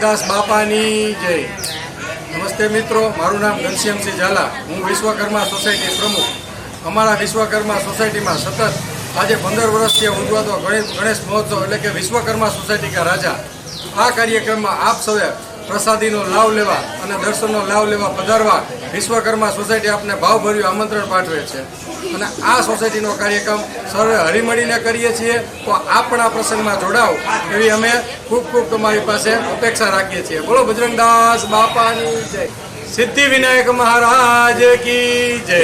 બજરંગદાસ બાપાની જય। નમસ્તે મિત્રો, મારું નામ ઘનશ્યામસિંહ ઝાલા, હું વિશ્વકર્મા સોસાયટી પ્રમુખ। અમારા વિશ્વકર્મા સોસાયટીમાં સતત આજે 15 વર્ષથી ઉજવાતો ગણેશ મહોત્સવ એટલે કે વિશ્વકર્મા સોસાયટી કા રાજા। આ કાર્યક્રમમાં આપ સૌએ પ્રસાદીનો લાભ લેવા અને દર્શનનો લાભ લેવા પધારવા વિશ્વકર્મા સોસાયટી આપને ભાવભર્યું આમંત્રણ પાઠવે છે। અને આ સોસાયટીનો કાર્યક્રમ સર્વે હળીમળીને કરીએ છીએ, તો આપ પણ આ પ્રસંગમાં જોડાઓ એવી અમે ખૂબ ખૂબ તમારી પાસે અપેક્ષા રાખીએ છીએ। બોલો બજરંગદાસ બાપાની જય, સિદ્ધિ વિનાયક મહારાજ કી જય।